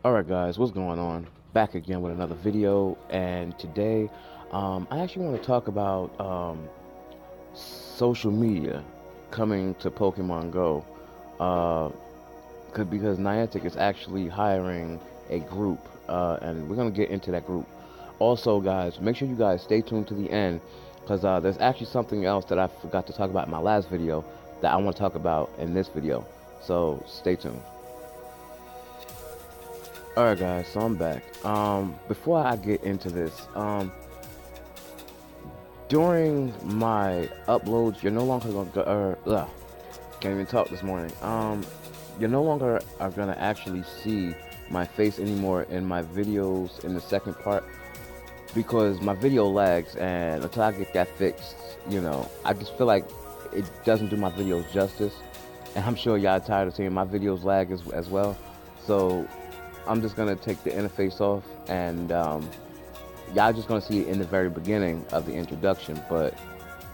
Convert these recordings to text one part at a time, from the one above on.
Alright guys, what's going on? Back again with another video, and today I actually want to talk about social media coming to Pokemon Go. Uh, because Niantic is actually hiring a group, and we're going to get into that group. Also guys, make sure you guys stay tuned to the end, because there's actually something else that I forgot to talk about in my last video that I want to talk about in this video. So stay tuned. Alright guys, so I'm back. Before I get into this, during my uploads, you're no longer gonna can't even talk this morning. You're no longer are gonna actually see my face anymore in my videos in the second part because my video lags, and until I get that fixed, I just feel like it doesn't do my videos justice, and I'm sure y'all tired of seeing my videos lag as well. So I'm just gonna take the interface off, and y'all just gonna see it in the very beginning of the introduction, but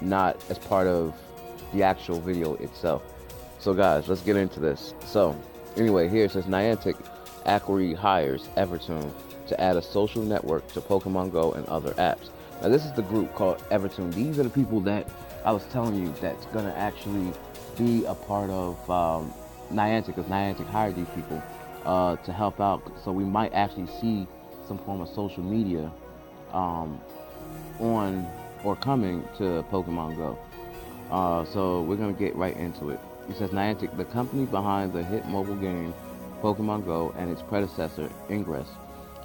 not as part of the actual video itself. So guys, let's get into this. So anyway, here it says Niantic Acquire hires Evertoon to add a social network to Pokemon Go and other apps. Now this is the group called Evertoon. These are the people that I was telling you that's gonna actually be a part of Niantic, because Niantic hired these people to help out. So we might actually see some form of social media um, on or coming to Pokemon Go. So we're gonna get right into it. It says Niantic, the company behind the hit mobile game Pokemon Go and its predecessor Ingress,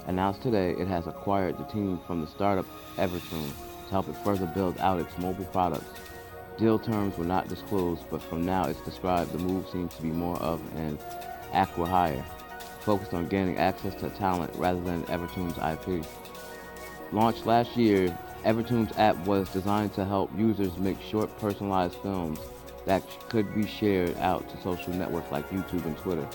announced today it has acquired the team from the startup Evertoon to help it further build out its mobile products. Deal terms were not disclosed, but from now it's described the move seems to be more of an acqui-hire, focused on gaining access to talent rather than Evertoon's IP. Launched last year, Evertoon's app was designed to help users make short personalized films that could be shared out to social networks like YouTube and Twitter.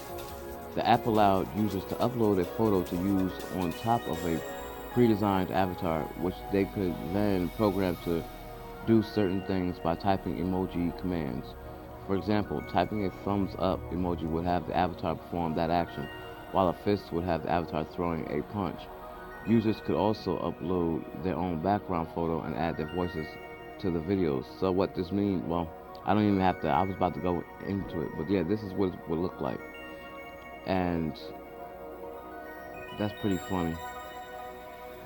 The app allowed users to upload a photo to use on top of a pre-designed avatar, which they could then program to do certain things by typing emoji commands. For example, typing a thumbs up emoji would have the avatar perform that action, while a fist would have the avatar throwing a punch. Users could also upload their own background photo and add their voices to the videos. So what this means, well, I don't even have to, I was about to go into it, but yeah, this is what it would look like. And that's pretty funny.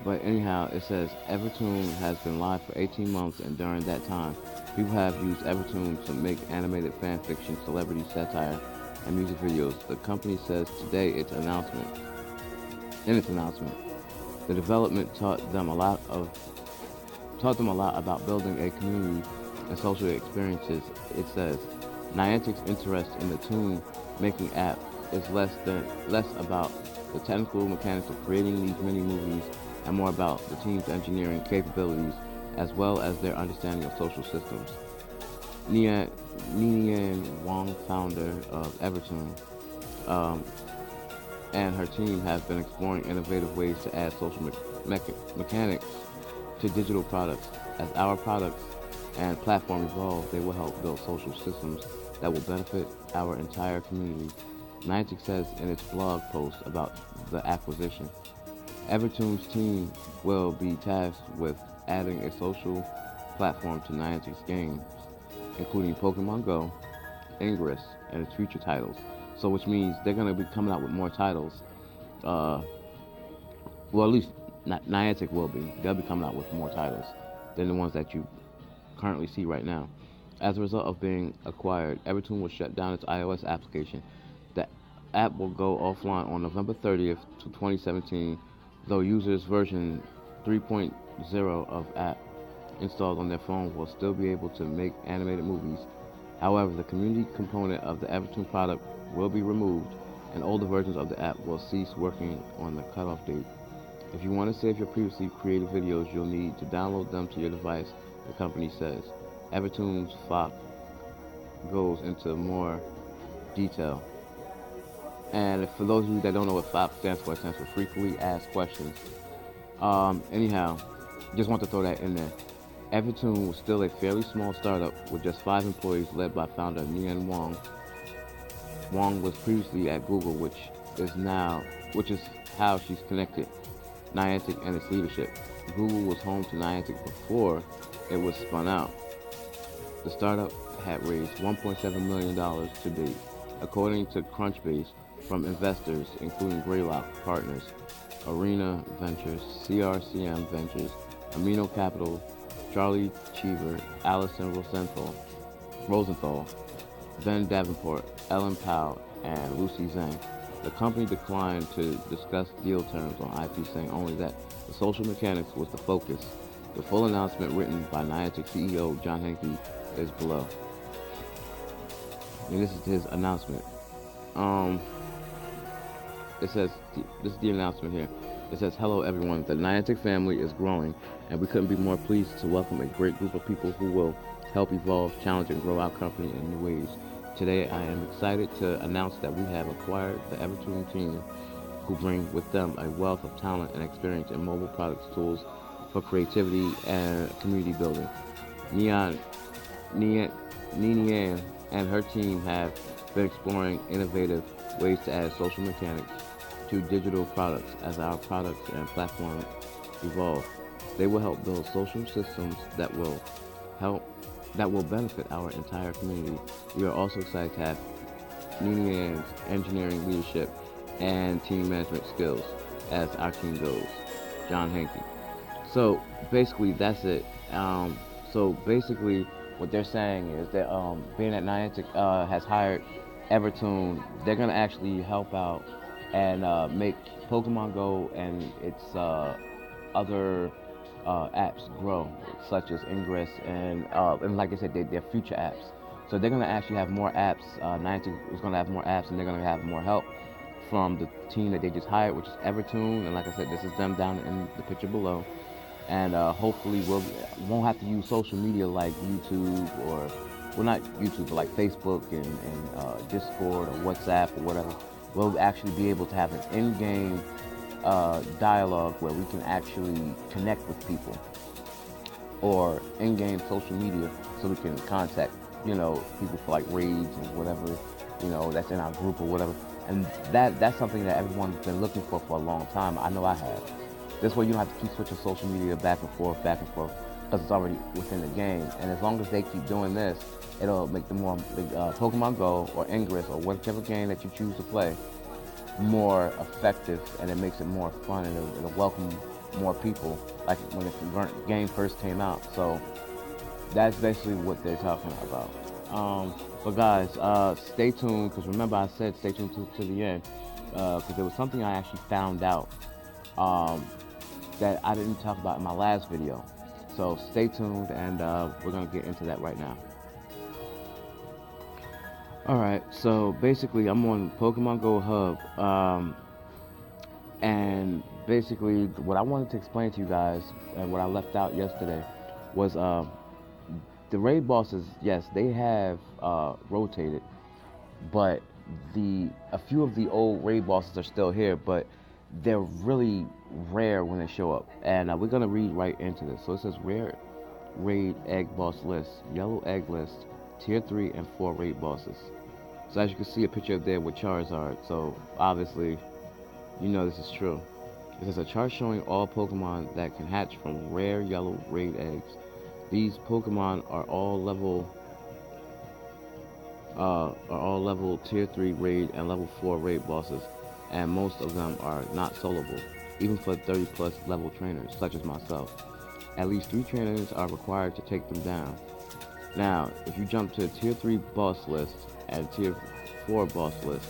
But anyhow, it says Evertoon has been live for 18 months, and during that time, people have used Evertoon to make animated fan fiction, celebrity satire, and music videos. The company says today in its announcement, the development taught them a lot about building a community and social experiences. It says Niantic's interest in the Toon making app is less about the technical mechanics of creating these mini movies and more about the team's engineering capabilities as well as their understanding of social systems. Nian Wang, founder of Evertoon, um, and her team have been exploring innovative ways to add social mechanics to digital products. As our products and platform evolve, they will help build social systems that will benefit our entire community. Niantic says in its blog post about the acquisition. Evertoon's team will be tasked with adding a social platform to Niantic's games, including Pokemon Go, Ingress, and its future titles. So, which means they're going to be coming out with more titles. Uh, well, at least Niantic will be. They'll be coming out with more titles than the ones that you currently see right now. As a result of being acquired, Evertoon will shut down its iOS application. The app will go offline on November 30th to 2017, though users version 3.0 of app installed on their phone will still be able to make animated movies. However, the community component of the Evertoon product will be removed, and older versions of the app will cease working on the cutoff date. If you want to save your previously created videos, you'll need to download them to your device, the company says. Evertoon's FOC goes into more detail. And for those of you that don't know what FOC stands for, it stands for Frequently Asked Questions. Anyhow, just want to throw that in there. Evertoon was still a fairly small startup with just 5 employees led by founder Nian Wang. Wang was previously at Google, which is now which is how she's connected Niantic and its leadership. Google was home to Niantic before it was spun out. The startup had raised $1.7 million to date, according to Crunchbase, from investors including Greylock Partners, Arena Ventures, CRCM Ventures, Amino Capital, Charlie Cheever, Allison Rosenthal, Ben Davenport, Ellen Powell, and Lucy Zhang. The company declined to discuss deal terms on IP, saying only that the social mechanics was the focus. The full announcement, written by Niantic CEO John Henke, is below. And this is his announcement. It says, this is the announcement here. It says, hello everyone, the Niantic family is growing, and we couldn't be more pleased to welcome a great group of people who will help evolve, challenge, and grow our company in new ways. Today, I am excited to announce that we have acquired the Evertoon team, who bring with them a wealth of talent and experience in mobile products tools for creativity and community building. Nian and her team have been exploring innovative ways to add social mechanics to digital products as our products and platforms evolve. They will help build social systems that will benefit our entire community. We are also excited to have Nian's engineering leadership and team management skills as our team goes. John Henke. So basically, that's it. So basically, what they're saying is that being that Niantic has hired Evertoon, they're gonna actually help out and make Pokemon Go and its other apps grow, such as Ingress and like I said, they're future apps. So they're gonna actually have more apps. Niantic is gonna have more apps, and they're gonna have more help from the team that they just hired, which is Evertoon. And like I said, this is them down in the picture below. And hopefully won't have to use social media like YouTube or, well, not YouTube, but like Facebook and Discord or WhatsApp or whatever. We'll actually be able to have an in-game dialogue where we can actually connect with people, or in-game social media, so we can contact, people for like raids and whatever, that's in our group or whatever. And that's something that everyone's been looking for a long time. I know I have. This way you don't have to keep switching social media back and forth, because it's already within the game. And as long as they keep doing this, it'll make the Pokemon Go or Ingress or whichever game that you choose to play more effective, and it makes it more fun, and it'll welcome more people, like when the game first came out. So that's basically what they're talking about. But guys, stay tuned, because remember I said stay tuned to the end, because there was something I actually found out that I didn't talk about in my last video. So stay tuned, and we're going to get into that right now. Alright, so basically I'm on Pokemon Go Hub, and basically what I wanted to explain to you guys, and what I left out yesterday, was the raid bosses. Yes, they have rotated, but a few of the old raid bosses are still here, but they're really rare when they show up. And we're going to read right into this. So it says rare raid egg boss list, yellow egg list, tier 3 and 4 raid bosses. So as you can see a picture up there with Charizard, so obviously this is true. It says a chart showing all Pokemon that can hatch from rare yellow raid eggs. These Pokemon are all level tier 3 raid and level 4 raid bosses, and most of them are not soloable, even for 30 plus level trainers such as myself. At least 3 trainers are required to take them down. Now, if you jump to tier 3 boss list and tier 4 boss list,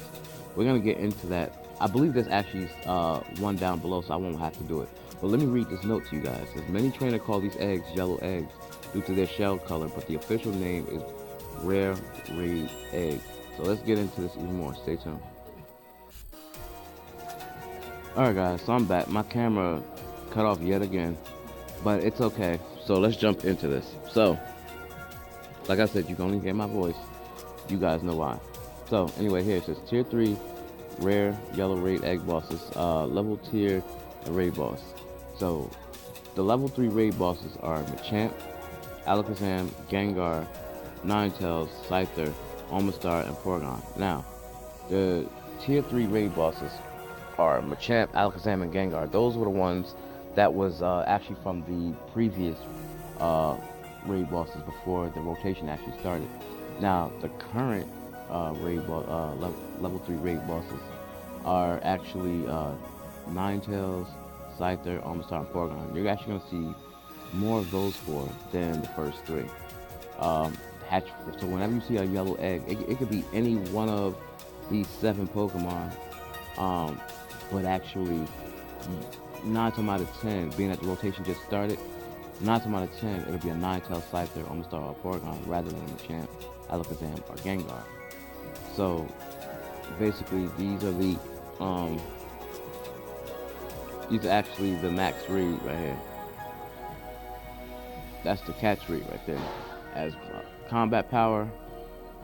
we're going to get into that. I believe there's actually one down below, so I won't have to do it. But let me read this note to you guys. It says, many trainers call these eggs yellow eggs due to their shell color, but the official name is rare raid egg. So let's get into this even more. Stay tuned. Alright guys, so I'm back. My camera cut off yet again, but it's okay. So let's jump into this. So, like I said, you can only hear my voice. You guys know why. So anyway, here it says tier 3 rare yellow raid egg bosses, level tier raid boss. So the level 3 raid bosses are Machamp, Alakazam, Gengar, Ninetales, Scyther, Omastar, and Porygon. Now, the tier 3 raid bosses are Machamp, Alakazam, and Gengar. Those were the ones that was actually from the previous uh, raid bosses before the rotation actually started. Now, the current level 3 raid bosses are actually Ninetales, Scyther, Omastar, and Porygon. You're actually going to see more of those four than the first three. Hatch. So whenever you see a yellow egg, it could be any one of these 7 Pokemon. But actually, 9 times out of 10, being that the rotation just started, 9 times out of 10, it'll be a Ninetales, Scyther, Omastar, or Porygon rather than a Machamp, Alakazam, or Gengar. So basically, these are actually the max read right here. That's the catch read right there. As combat power,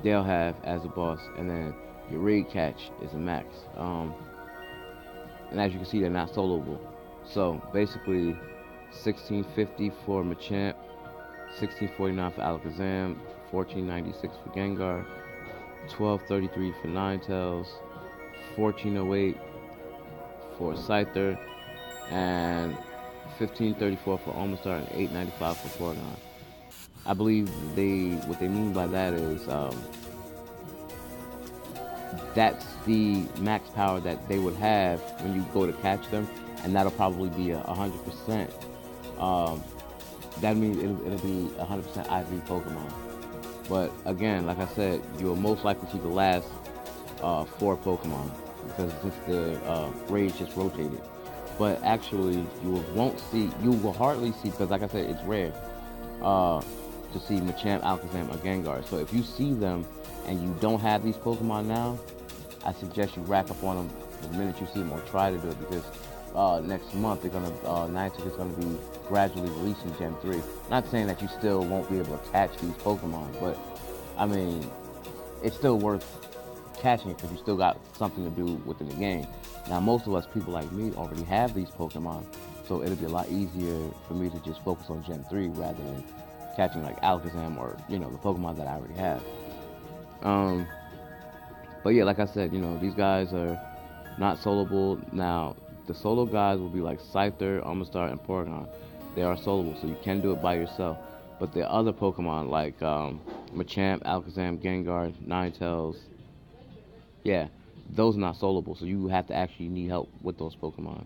they'll have as a boss, and then your raid catch is a max. And as you can see, they're not soloable. So basically, 1650 for Machamp, 1649 for Alakazam, 1496 for Gengar, 1233 for Ninetales, 1408 for Scyther, and 1534 for Omastar, and 895 for Porygon. I believe what they mean by that is that's the max power that they would have when you go to catch them, and that'll probably be 100%. That means it'll be 100% IV Pokemon. But again, like I said, you'll most likely see the last 4 Pokemon because since the raids just rotated. But actually, you will hardly see, because like I said, it's rare to see Machamp, Alakazam, or Gengar. So if you see them and you don't have these Pokemon now, I suggest you rack up on them the minute you see them, or try to do it, because next month Niantic is gonna be gradually releasing Gen 3. Not saying that you still won't be able to catch these Pokemon, but I mean, it's still worth catching it because you still got something to do within the game. Now, most of us, people like me, already have these Pokemon, so it'll be a lot easier for me to just focus on Gen 3 rather than catching like Alakazam or, the Pokemon that I already have. But yeah, like I said, these guys are not soloable. Now, the solo guys will be like Scyther, Omastar, and Porygon. They are soloable, so you can do it by yourself. But the other Pokemon like Machamp, Alakazam, Gengar, Ninetales, yeah, those are not soloable, so you have to actually need help with those Pokemon.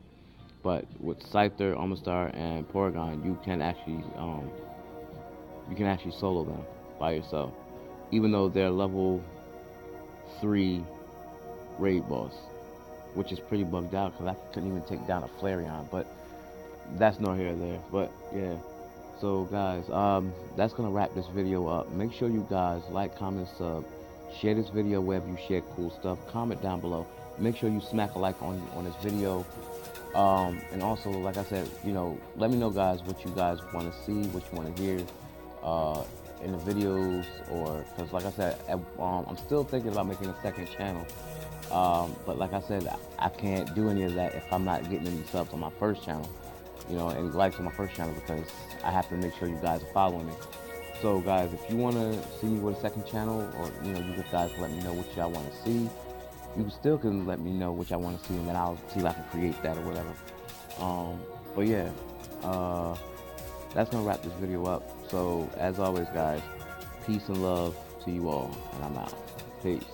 But with Scyther, Omastar, and Porygon, you can actually solo them by yourself, even though they're level 3 raid boss, which is pretty bugged out because I couldn't even take down a Flareon. But that's nor here or there. But yeah, so guys, that's gonna wrap this video up. Make sure you guys like, comment, sub. Share this video wherever you share cool stuff. Comment down below. Make sure you smack a like on this video. And also, like I said, let me know, guys, what you guys want to see, what you want to hear in the videos, or because, like I said, I'm still thinking about making a second channel. But like I said, I can't do any of that if I'm not getting any subs on my first channel, any likes on my first channel, because I have to make sure you guys are following me. So guys, if you want to see me with a second channel, or you guys let me know what y'all want to see, you still can let me know what y'all want to see, and then I'll see if I can create that or whatever. But yeah, that's gonna wrap this video up. So as always, guys, peace and love to you all, and I'm out. Peace.